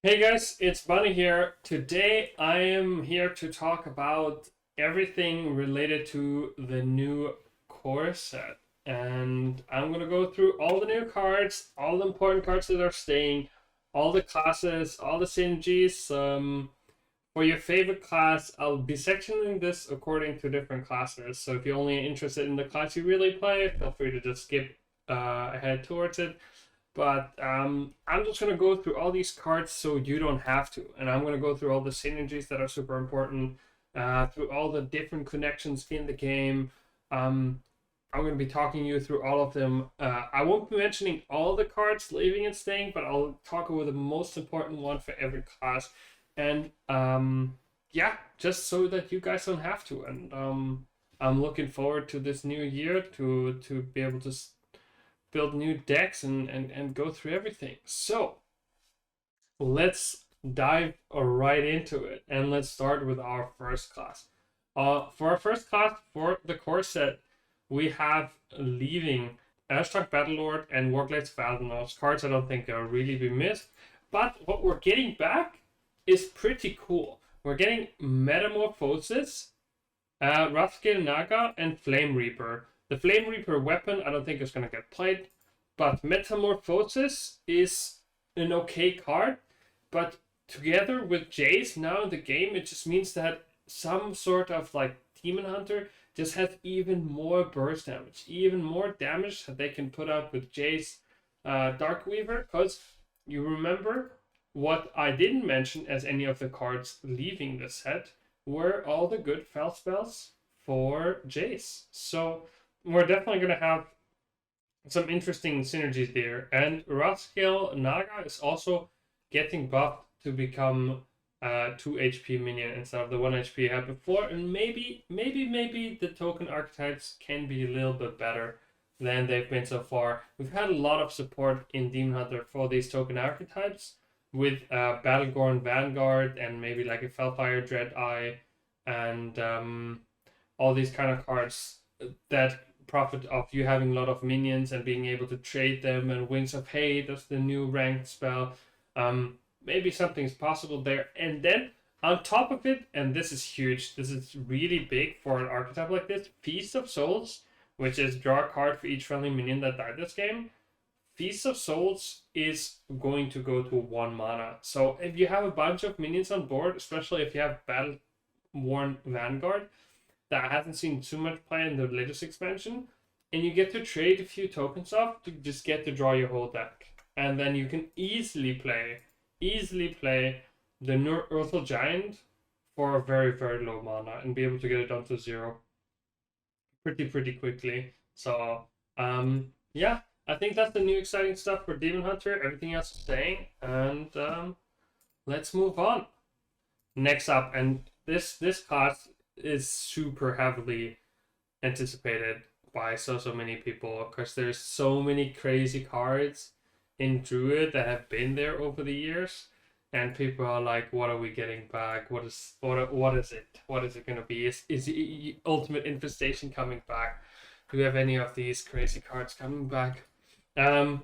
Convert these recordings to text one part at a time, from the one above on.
Hey guys, it's Bunny here. Today I am here to talk about everything related to the new core set. And I'm going to go through all the new cards, all the important cards that are staying, all the classes, all the synergies. For your favorite class, I'll be sectioning this according to different classes. So if you're only interested in the class you really play, feel free to just skip ahead towards it. But I'm just going to go through all these cards so you don't have to. And I'm going to go through all the synergies that are super important, through all the different connections in the game. I'm going to be talking you through all of them. I won't be mentioning all the cards leaving and staying, but I'll talk about the most important one for every class. And yeah, just so that you guys don't have to. And I'm looking forward to this new year to be able to build new decks and go through everything. So let's dive right into it, and let's start with our first class. For our first class, for the core set, we have leaving Ashtok Battlelord and Warglade's Valdanos. Cards I don't think are really be missed, but what we're getting back is pretty cool. We're getting Metamorphosis, Wrathscale Naga, and Flame Reaper. The Flame Reaper weapon I don't think is going to get played, but Metamorphosis is an okay card, but together with Jace now in the game, it just means that some sort of like Demon Hunter just has even more burst damage, even more damage that they can put out with Jace Darkweaver, because you remember what I didn't mention as any of the cards leaving the set were all the good fell spells for Jace. So we're definitely going to have some interesting synergies there. And Wrathscale Naga is also getting buffed to become 2 HP minion instead of the 1 HP he had before. And maybe the token archetypes can be a little bit better than they've been so far. We've had a lot of support in Demon Hunter for these token archetypes with Battlegorn Vanguard and maybe like a Felfire Dreadeye and all these kind of cards that profit of you having a lot of minions and being able to trade them, and Wings of Hate, that's the new ranked spell. Maybe something's possible there. And then on top of it, and this is huge, this is really big for an archetype like this, Feast of Souls, which is draw a card for each friendly minion that died this game. Feast of Souls is going to go to 1 mana. So if you have a bunch of minions on board, especially if you have Battle Worn Vanguard, that hasn't seen too much play in the latest expansion, and you get to trade a few tokens off to just get to draw your whole deck. And then you can easily play the Earthal Giant for a very, very low mana and be able to get it down to 0 pretty quickly. So yeah, I think that's the new exciting stuff for Demon Hunter. Everything else is staying, and let's move on. Next up, and this class is super heavily anticipated by so many people, because there's so many crazy cards in Druid that have been there over the years, and people are like, what are we getting back? What is it gonna be? Is Ultimate Infestation coming back? Do we have any of these crazy cards coming back? And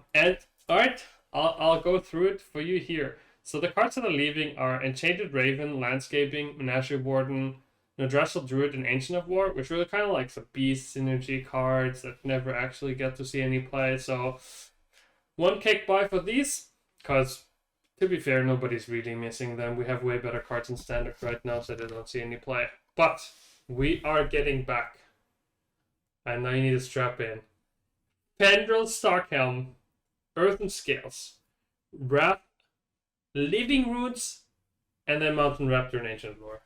all right, I'll go through it for you here. So the cards that are leaving are Enchanted Raven, Landscaping, Menagerie Warden, Nodrassel Druid, and Ancient of War, which were kind of like the beast synergy cards that never actually get to see any play. So one cake buy for these, because to be fair, nobody's really missing them. We have way better cards in Standard right now, so they don't see any play. But we are getting back. And now you need to strap in. Pendrel Starkhelm, Earthen Scales, Wrath, Living Roots, and then Mountain Raptor and Ancient Lore.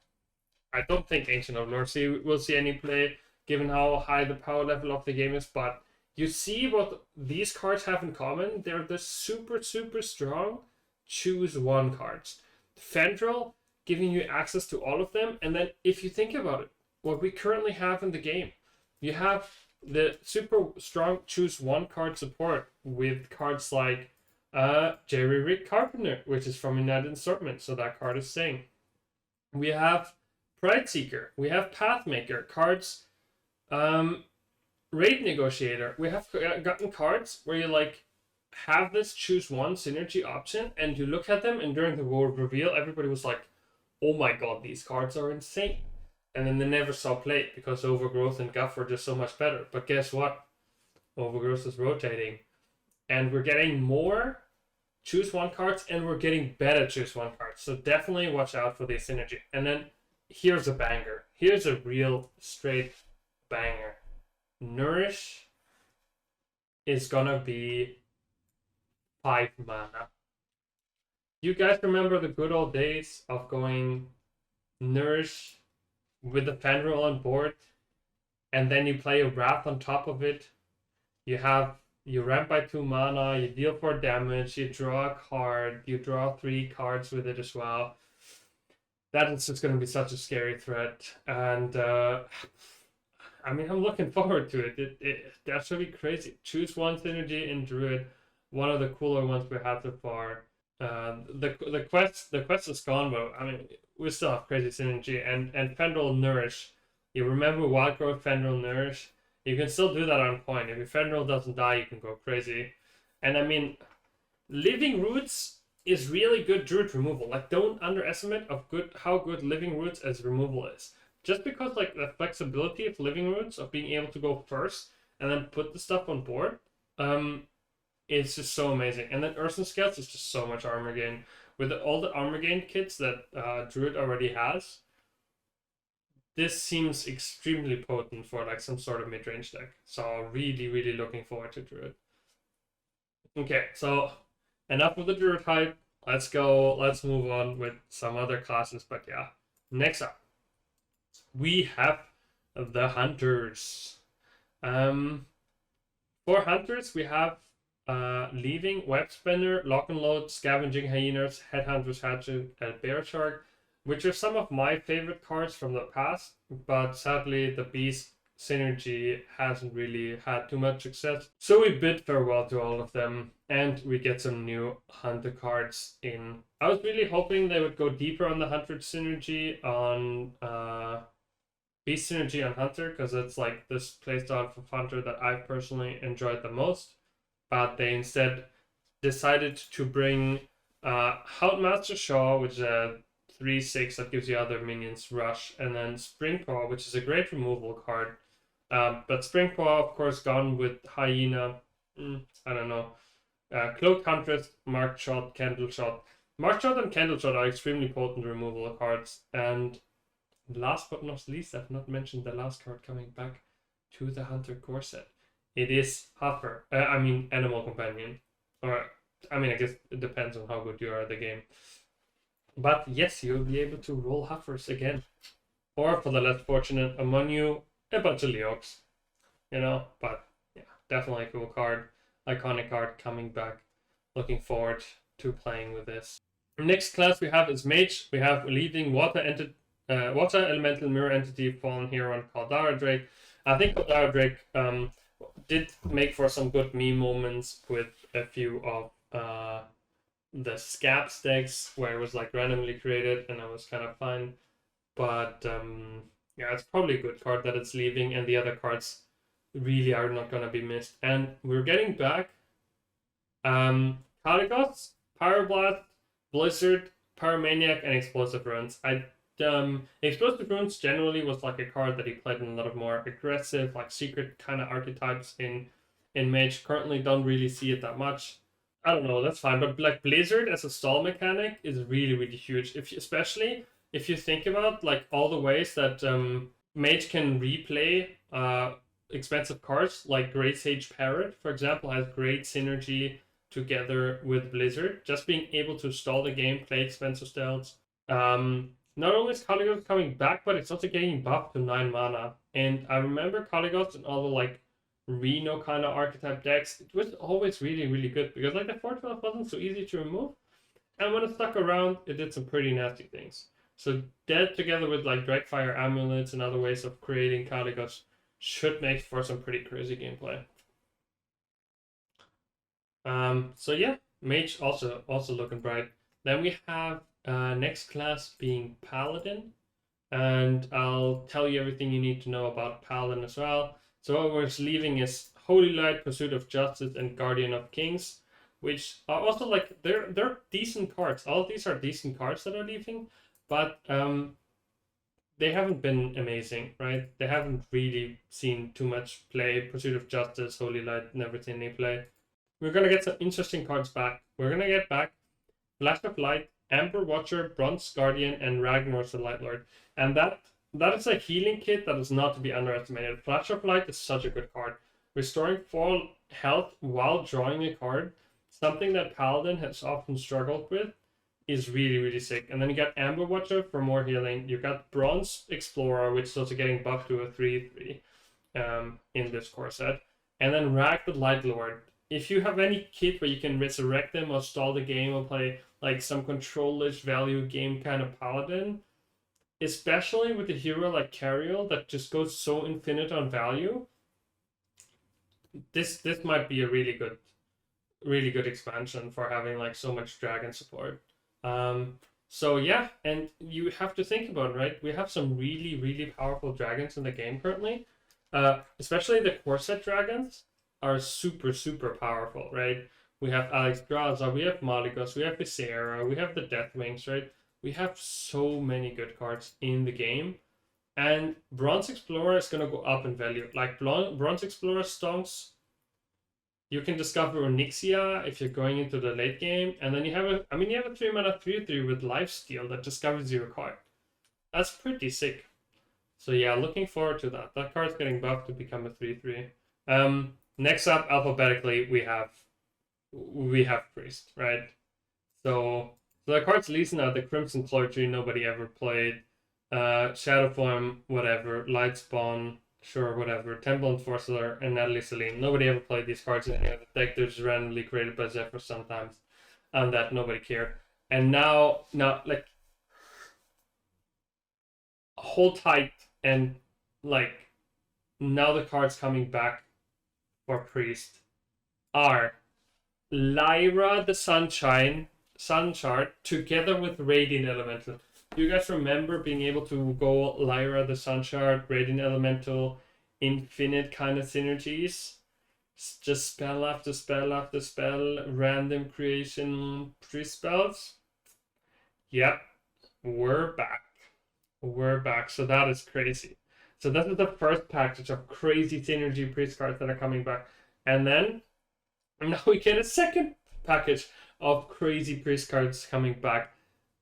I don't think Ancient of Lore will see any play, given how high the power level of the game is, but you see what these cards have in common. They're the super strong choose one cards. Fendrel giving you access to all of them, and then if you think about it, what we currently have in the game, you have the super strong choose one card support with cards like Jerry Rick Carpenter, which is from United Assortment, so that card is staying. We have Pride Seeker, we have Pathmaker, cards, Raid Negotiator. We have gotten cards where you like have this choose one synergy option, and you look at them, and during the world reveal, everybody was like, "Oh my god, these cards are insane!" And then they never saw play because Overgrowth and Guff were just so much better. But guess what? Overgrowth is rotating, and we're getting more choose one cards, and we're getting better choose one cards. So definitely watch out for the synergy. And then here's a banger. Here's a real straight banger. Nourish is gonna be 5 mana. You guys remember the good old days of going Nourish with the Fenrir on board, and then you play a Wrath on top of it. You ramp by 2 mana, you deal 4 damage, you draw a card, you draw 3 cards with it as well. That is just going to be such a scary threat, and I mean, I'm looking forward to it. That should be crazy. Choose one synergy in Druid, one of the cooler ones we had so far. The quest is gone, but I mean, we still have crazy synergy, and Fenrir Nourish. You remember Wild Growth Fenrir Nourish? You can still do that on point. If your Fenrir doesn't die, you can go crazy. And I mean, Living Roots is really good Druid removal. Like, don't underestimate how good Living Roots as removal is. Just because like the flexibility of Living Roots, of being able to go first and then put the stuff on board, it's just so amazing. And then Earthen Scouts is just so much armor gain. With all the armor gain kits that Druid already has, this seems extremely potent for like some sort of mid-range deck. So really, really looking forward to Druid. Okay, so enough of the Druid hype. Let's move on with some other classes. But yeah, next up, we have the Hunters. For Hunters, we have Leaving, Web Spinner, Lock and Load, Scavenging Hyenas, Headhunter's Hatchet, and Bear Shark, which are some of my favorite cards from the past, but sadly the Beast synergy hasn't really had too much success. So we bid farewell to all of them, and we get some new Hunter cards in. I was really hoping they would go deeper on the Hunter synergy on Beast synergy on Hunter, because it's like this playstyle of Hunter that I've personally enjoyed the most. But they instead decided to bring Houndmaster Shaw, which is a 3/6 that gives you other minions rush, and then Springpaw, which is a great removal card. But Springpaw, of course, gone with Hyena. I don't know. Cloaked Huntress, Marked Shot, Candle Shot. Marked Shot and Candle Shot are extremely potent removal cards. And last but not least, I've not mentioned the last card coming back to the Hunter core set. It is Animal Companion. Or, I mean, I guess it depends on how good you are at the game. But yes, you'll be able to roll Huffers again. Or for the less fortunate among you, a bunch of Leox. You know, but yeah, definitely a cool card. Iconic card coming back. Looking forward to playing with this. Next class we have is Mage. We have Leaving, Water Elemental Mirror Entity, Fallen Hero, and Caldara Drake. I think Caldara Drake did make for some good meme moments with a few of the Scab decks where it was like randomly created, and that was kind of fun. But yeah, it's probably a good card that it's leaving, and the other cards really are not going to be missed. And we're getting back Kalikos, Pyroblast, Blizzard, Pyromaniac, and Explosive Runes. Explosive Runes generally was like a card that he played in a lot of more aggressive, like secret kind of archetypes in Mage. Currently don't really see it that much. I don't know, that's fine. But like Blizzard as a stall mechanic is really, really huge. Especially if you think about like all the ways that Mage can replay expensive cards, like Great Sage Parrot, for example, has great synergy together with Blizzard. Just being able to stall the game, play expensive spells. Not only is Kalikos coming back, but it's also getting buffed to 9 mana. And I remember Kalikos and all the like Reno kind of archetype decks, it was always really, really good because like the 4/12 wasn't so easy to remove. And when it stuck around, it did some pretty nasty things. So that together with like Dragfire Amulets and other ways of creating Kalikos should make for some pretty crazy gameplay. So yeah, Mage also looking bright. Then we have next class being Paladin, and I'll tell you everything you need to know about Paladin as well. So what we're leaving is Holy Light, Pursuit of Justice, and Guardian of Kings. which are also like they're decent cards. All of these are decent cards that are leaving, but they haven't been amazing, right? They haven't really seen too much play. Pursuit of Justice, Holy Light, and everything they play. We're gonna get some interesting cards back. We're gonna get back Flash of Light, Amber Watcher, Bronze Guardian, and Ragnar's the Light Lord. And that is a healing kit that is not to be underestimated. Flash of Light is such a good card. Restoring 4 health while drawing a card, something that Paladin has often struggled with, is really, really sick. And then you got Amber Watcher for more healing. You got Bronze Explorer, which is also getting buffed to a 3/3 in this core set. And then Rag the Light Lord. If you have any kit where you can resurrect them or stall the game or play like some control-ish value game kind of Paladin, especially with a hero like Cariel that just goes so infinite on value, this might be a really good expansion for having like so much dragon support. So yeah, and you have to think about it, right? We have some really, really powerful dragons in the game currently. Especially the core set dragons are super, super powerful, right? We have Alexstrasza, we have Malygos, we have Viscera, we have the Deathwings, right? We have so many good cards in the game. And Bronze Explorer is going to go up in value. Like Bronze Explorer stonks, you can discover Onyxia if you're going into the late game. And then you have a 3-mana 3/3 with Lifesteal that discovers your card. That's pretty sick. So yeah, looking forward to that. That card's getting buffed to become a 3/3. Next up, alphabetically, we have Priest, right? So the cards leasing out the Crimson Clergy, nobody ever played. Shadowform, whatever. Lightspawn, sure, whatever. Temple Enforcer and Natalie Celine. Nobody ever played these cards in any other deck. They're just randomly created by Zephyr sometimes. And that nobody cared. And now like, hold tight, and like, now the cards coming back for Priest are Lyra the Sun Shard together with Radiant Elemental. Do you guys remember being able to go Lyra the Sun Shard, Radiant Elemental, infinite kind of synergies? Just spell after spell after spell, random creation Priest spells? Yep, we're back. We're back. So that is crazy. So this is the first package of crazy synergy Priest cards that are coming back. And then now we get a second package of crazy Priest cards coming back.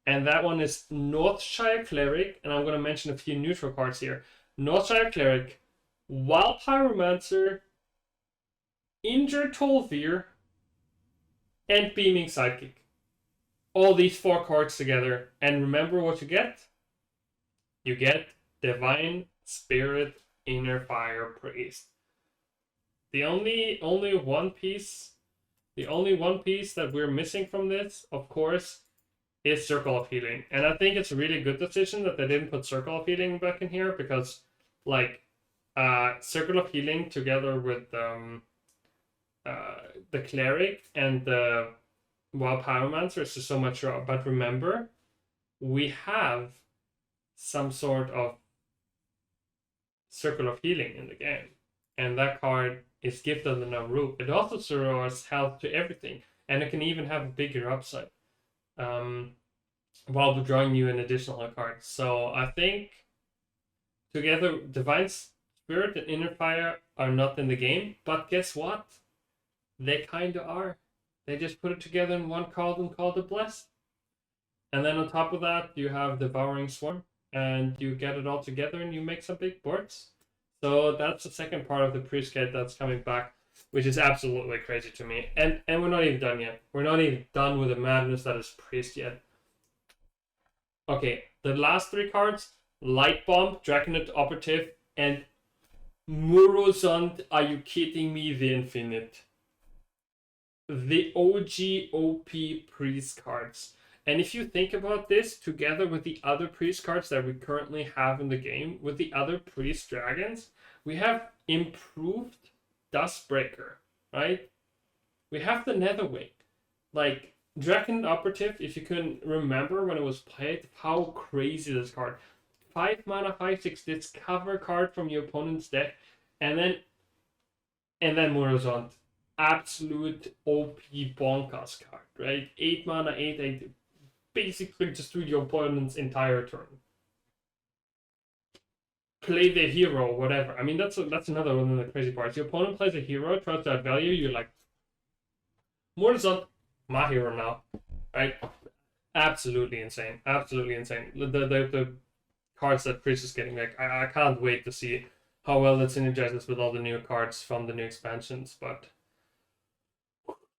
And that one is Northshire Cleric. And I'm going to mention a few neutral cards here. Northshire Cleric, Wild Pyromancer, Injured Tol'vir, and Beaming Psychic. All these 4 cards together. And remember what you get? You get Divine Spirit Inner Fire Priest. The only one piece that we're missing from this, of course, is Circle of Healing. And I think it's a really good decision that they didn't put Circle of Healing back in here, because like Circle of Healing together with the Cleric and the Wild Pyromancer is just so much raw. But remember, we have some sort of Circle of Healing in the game, and that card is Gifted in a Root. It also restores health to everything, and it can even have a bigger upside while drawing you an additional card. So I think together Divine Spirit and Inner Fire are not in the game, but guess what? They kind of are. They just put it together in one card and called it Blessed. And then on top of that, you have Devouring Swarm, and you get it all together and you make some big boards. So that's the second part of the Priest kit that's coming back, which is absolutely crazy to me. And we're not even done yet. We're not even done with the madness that is Priest yet. Okay, the last 3 cards, Light Bomb, Draconid Operative, and Murozond, are you kidding me, the Infinite? The OG OP Priest cards. And if you think about this, together with the other Priest cards that we currently have in the game, with the other Priest dragons, we have improved Dustbreaker, right? We have the Netherwing. Like, Dragon Operative, if you can remember when it was played, how crazy this card. 5 mana, 5/6, discover card from your opponent's deck, and then Morozond. absolute OP bonkers card, right? 8 mana, 8/8, basically just do your opponent's entire turn. Play the hero, whatever. I mean, that's another one of the crazy parts. Your opponent plays a hero, tries to add value, you're like, more is up, my hero now, right? Absolutely insane. Absolutely insane. The cards that Chris is getting back, I can't wait to see how well it synergizes with all the new cards from the new expansions. But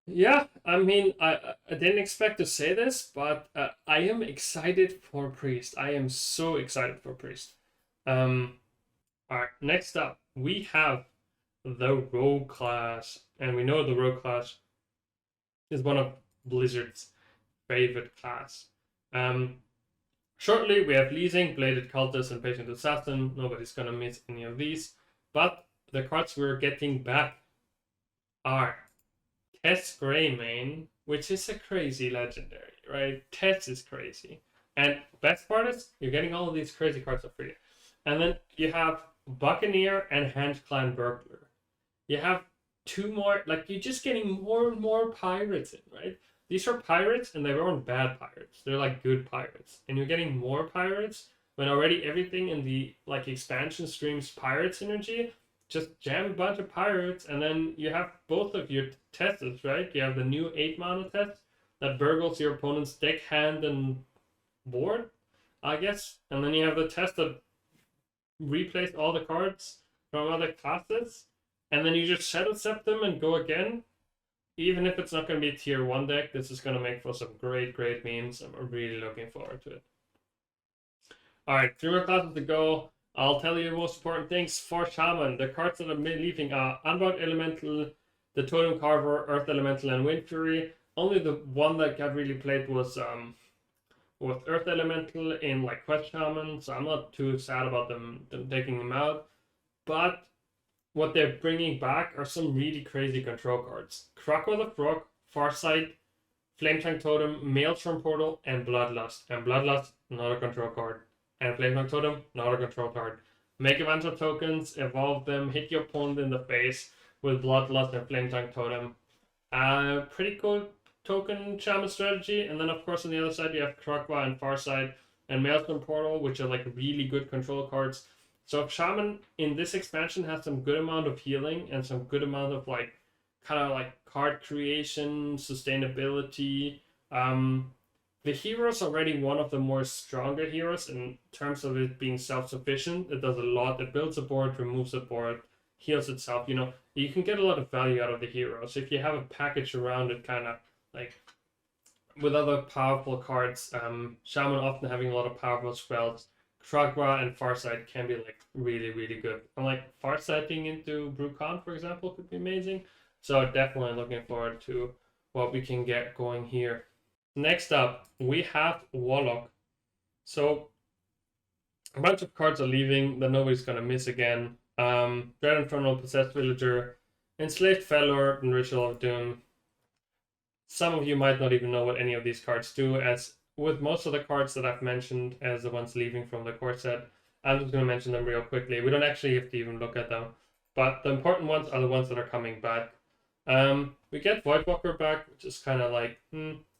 yeah, I mean, I didn't expect to say this, but I am excited for Priest. I am so excited for Priest. All right, next up, we have the Rogue class. And we know the Rogue class is one of Blizzard's favorite class. Shortly, we have Leasing, Bladed Cultist, and Patient Assassin. Nobody's gonna miss any of these. But the cards we're getting back are Tess Greymane, which is a crazy legendary, right? Tess is crazy. And best part is, you're getting all of these crazy cards for free. And then you have Buccaneer and Henge Clan Burglar. You have two more, like, you're just getting more and more pirates in, right? These are pirates, and they weren't bad pirates. They're like good pirates. And you're getting more pirates when already everything in the like expansion streams pirate synergy. Just jam a bunch of pirates, and then you have both of your tests, right? You have the new 8 mana test that burgles your opponent's deck, hand, and board, I guess. And then you have the test that replays all the cards from other classes. And then you just Shadow Step them and go again. Even if it's not going to be a tier 1 deck, this is going to make for some great memes. I'm really looking forward to it. Alright, 3 more classes to go. I'll tell you the most important things for Shaman. The cards that are leaving are Unbound Elemental, the Totem Carver, Earth Elemental, and Wind Fury. Only the one that got really played was with Earth Elemental in like Quest Shaman, so I'm not too sad about them taking them out. But what they're bringing back are some really crazy control cards. Krakow the Frog, Farsight, Flametongue Totem, Maelstrom Portal, and Bloodlust. And Bloodlust, not a control card. And Flametongue Totem, not a control card. Make a bunch of tokens, evolve them, hit your opponent in the face with Bloodlust and Flametongue Totem. Pretty cool token Shaman strategy. And then, of course, on the other side, you have Krakow and Farsight and Maelstrom Portal, which are like really good control cards. So if Shaman in this expansion has some good amount of healing and some good amount of like kind of like card creation, sustainability, the hero is already one of the more stronger heroes in terms of it being self-sufficient. It does a lot. It builds a board, removes a board, heals itself. You know, you can get a lot of value out of the hero. So if you have a package around it, kind of like with other powerful cards, Shaman often having a lot of powerful spells. Krakow and Farsight can be like really good. And like Farsighting into Brucon, for example, could be amazing. So definitely looking forward to what we can get going here. Next up, we have Warlock. So a bunch of cards are leaving that nobody's gonna miss again. Dread Infernal, Possessed Villager, Enslaved Felor, and Ritual of Doom. Some of you might not even know what any of these cards do, as with most of the cards that I've mentioned as the ones leaving from the core set, I'm just going to mention them real quickly. We don't actually have to even look at them, but the important ones are the ones that are coming back. We get Voidwalker back, which is kind of like,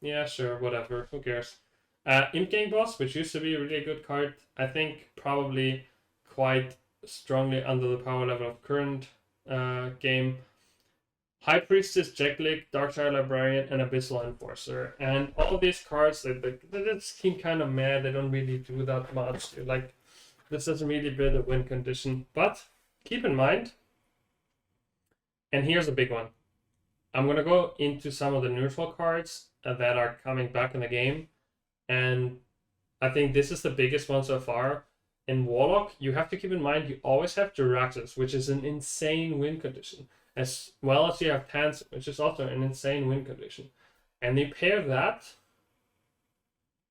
yeah, sure, whatever, who cares. Imp Gang Boss, which used to be a really good card, I think probably quite strongly under the power level of current game. High Priestess, Jeklik, Darkside Librarian, and Abyssal Enforcer. And all of these cards, they just seem kind of mad. They don't really do that much. They're like, this doesn't really build a win condition. But keep in mind, and here's a big one. I'm going to go into some of the neutral cards that are coming back in the game. And I think this is the biggest one so far. In Warlock, you have to keep in mind you always have Jiraxxus, which is an insane win condition. As well as you have Tans, which is also an insane win condition. And you pair that,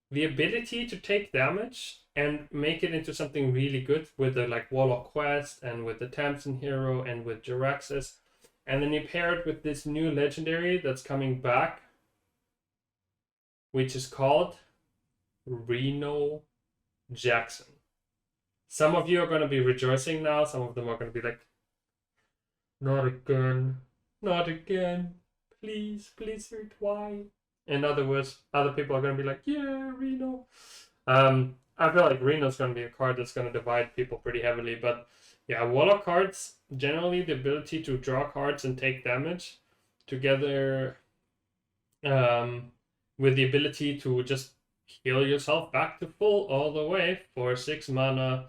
the ability to take damage and make it into something really good with the like Warlock Quest and with the Tamsin Hero and with Jiraxxus. And then you pair it with this new legendary that's coming back, which is called Reno Jackson. Some of you are going to be rejoicing now. Some of them are going to be like, not again. Not again. Please, Blizzard, why? In other words, other people are gonna be like, yeah, Reno. I feel like Reno's gonna be a card that's gonna divide people pretty heavily, but yeah, Warlock cards, generally the ability to draw cards and take damage together with the ability to just heal yourself back to full all the way for 6 mana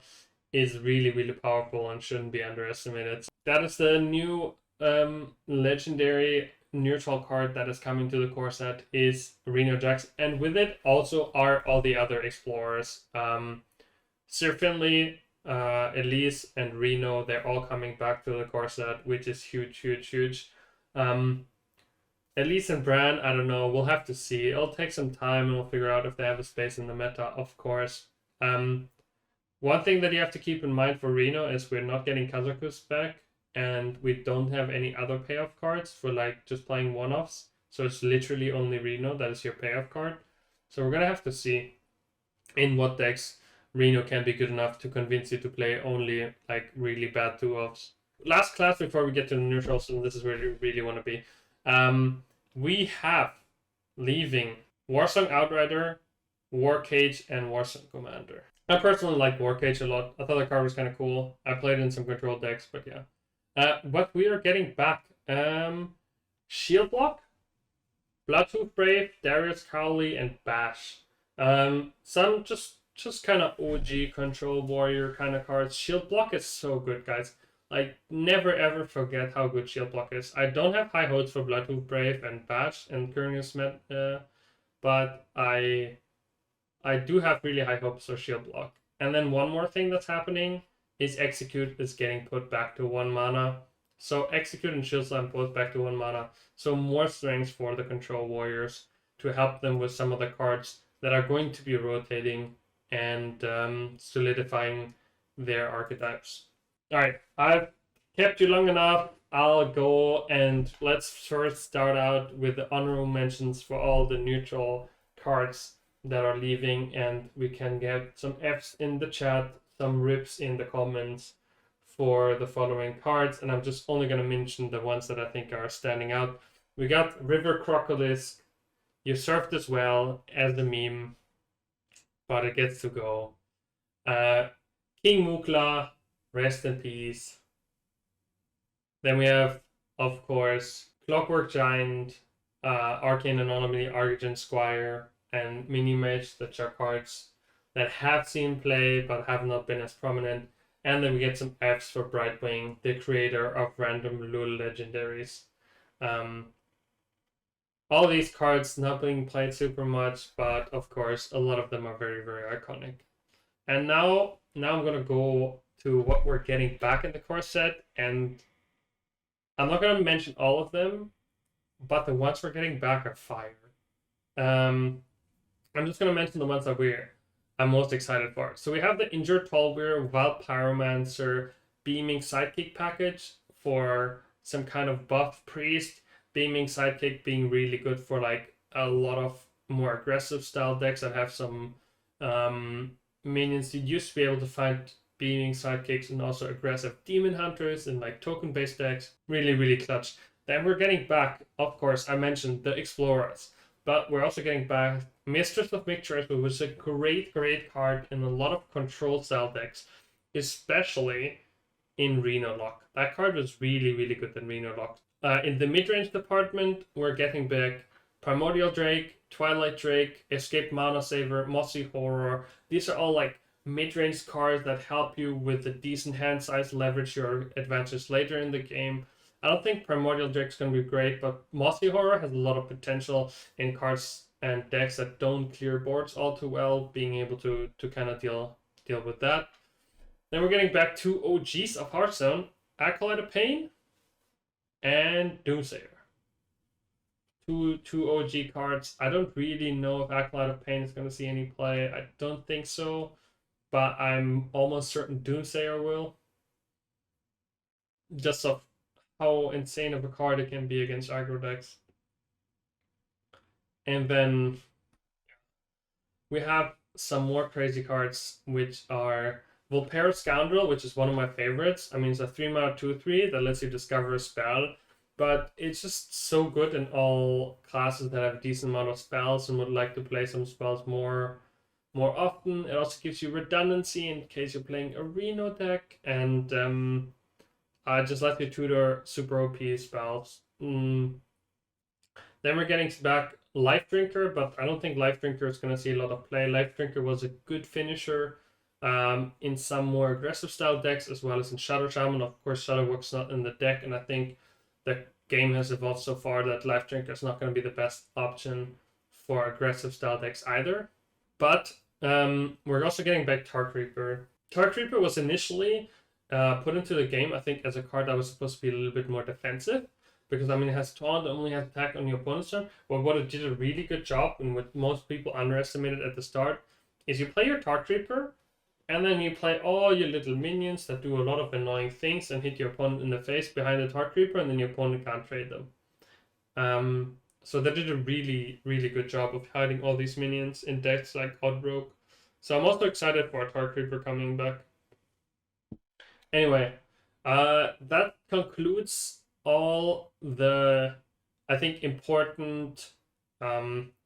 is really, really powerful and shouldn't be underestimated. That is the new legendary neutral card that is coming to the core set is Reno Jax, and with it also are all the other explorers. Sir Finley, Elise, and Reno, they're all coming back to the core set, which is huge, huge, huge. Elise and Bran, I don't know, we'll have to see. It'll take some time and we'll figure out if they have a space in the meta, of course. One thing that you have to keep in mind for Reno is we're not getting Kazakus back, and we don't have any other payoff cards for like just playing one-offs. So it's literally only Reno that is your payoff card. So we're gonna have to see in what decks Reno can be good enough to convince you to play only like really bad two-offs. Last class before we get to the neutrals, and this is where you really want to be. We have leaving Warsong Outrider, War Cage, and Warsong Commander. I personally like War Cage a lot. I thought the card was kind of cool. I played in some control decks, but yeah. What we are getting back, Shield Block, Bloodhoof Brave, Darius Cowley, and Bash. Some just kind of OG control warrior kind of cards. Shield Block is so good, guys. Like, never ever forget how good Shield Block is. I don't have high hopes for Bloodhoof Brave and Bash and Curious Met, but I do have really high hopes for Shield Block. And then one more thing that's happening is Execute is getting put back to 1 mana. So Execute and Shield Slam both back to 1 mana. So more strength for the control warriors to help them with some of the cards that are going to be rotating and solidifying their archetypes. Alright, I've kept you long enough. I'll go and let's first start out with the honorable mentions for all the neutral cards that are leaving, and we can get some Fs in the chat, some rips in the comments for the following cards, and I'm just only going to mention the ones that I think are standing out. We got River Crocolisk. You served as well as the meme, but it gets to go. King Mukla, rest in peace. Then we have, of course, Clockwork Giant, Arcane Anomaly, Argent Squire, and Mini Mage, which are cards that have seen play but have not been as prominent. And then we get some Fs for Brightwing, the creator of random Lul legendaries. All these cards not being played super much, but of course a lot of them are very, very iconic. And now I'm gonna go to what we're getting back in the core set, and I'm not gonna mention all of them, but the ones we're getting back are fire. I'm just going to mention the ones that I'm most excited for. So we have the Injured Tallweir Wild Pyromancer Beaming Sidekick package for some kind of buff priest. Beaming Sidekick being really good for like a lot of more aggressive style decks that have some minions. You used to be able to find Beaming Sidekicks and also aggressive Demon Hunters and like token-based decks. Really, really clutch. Then we're getting back, of course, I mentioned the Explorers. But we're also getting back Mistress of Mictures, which was a great, great card in a lot of control style decks, especially in Reno Lock. That card was really, really good in Reno Lock. In the mid-range department, we're getting back Primordial Drake, Twilight Drake, Escape Mana Saver, Mossy Horror. These are all like mid-range cards that help you with a decent hand size, leverage your advantage later in the game. I don't think Primordial Drake's going to be great, but Mossy Horror has a lot of potential in cards and decks that don't clear boards all too well, being able to kind of deal with that. Then we're getting back to OGs of Hearthstone, Acolyte of Pain and Doomsayer. Two OG cards. I don't really know if Acolyte of Pain is going to see any play. I don't think so, but I'm almost certain Doomsayer will. Just of how insane of a card it can be against aggro decks. And then we have some more crazy cards, which are Volpera Scoundrel, which is one of my favorites. I mean, it's a 3-mana 2/3 that lets you discover a spell but it's just so good in all classes that have a decent amount of spells and would like to play some spells more often. It also gives you redundancy in case you're playing a Reno deck, and just lets you tutor super OP spells. Then we're getting back Life Drinker, but I don't think Life Drinker is going to see a lot of play. Life Drinker was a good finisher in some more aggressive style decks, as well as in Shadow Shaman. Of course, Shadow Work's not in the deck, and I think the game has evolved so far that Life Drinker is not going to be the best option for aggressive style decks either. But we're also getting back Tart Reaper. Tart Reaper was initially put into the game, I think, as a card that was supposed to be a little bit more defensive, because I mean it has taunt, it only has attack on your opponent's turn. But what it did a really good job, and what most people underestimated at the start, is you play your Tart Reaper, and then you play all your little minions that do a lot of annoying things and hit your opponent in the face behind the Tart Reaper, and then your opponent can't trade them. So they did a really, really good job of hiding all these minions in decks like Odd Rogue. So I'm also excited for Tart Reaper coming back. Anyway, that concludes all the, I think, important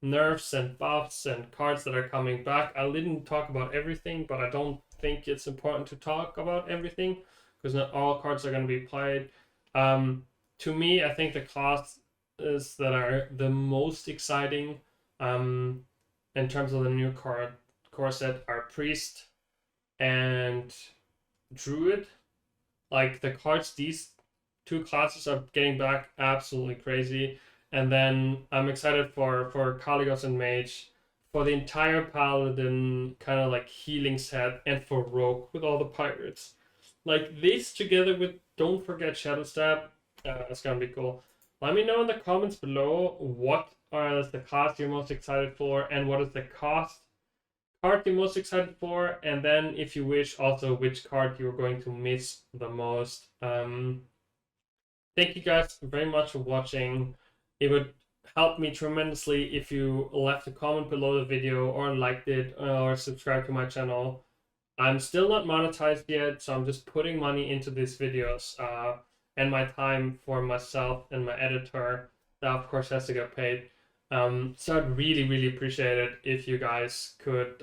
nerfs and buffs and cards that are coming back. I didn't talk about everything, but I don't think it's important to talk about everything because not all cards are going to be played. To me, I think the classes that are the most exciting in terms of the new core set are Priest and Druid. Like the cards these two classes are getting back absolutely crazy. And then I'm excited for Kaligos and Mage, for the entire Paladin kind of like healing set, and for Rogue with all the pirates. Like this together with, don't forget Shadow Stab, it's gonna be cool. Let me know in the comments below what are the class you're most excited for, and what is the cost card you're most excited for, and then if you wish also which card you're going to miss the most. Thank you guys very much for watching. It would help me tremendously if you left a comment below the video or liked it or subscribed to my channel. I'm still not monetized yet, so I'm just putting money into these videos and my time for myself and my editor. That of course has to get paid. So I'd really, really appreciate it if you guys could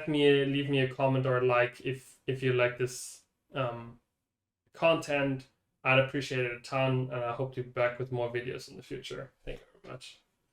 leave me a comment or a like if you like this content. I'd appreciate it a ton, and I hope to be back with more videos in the future. Thank you very much.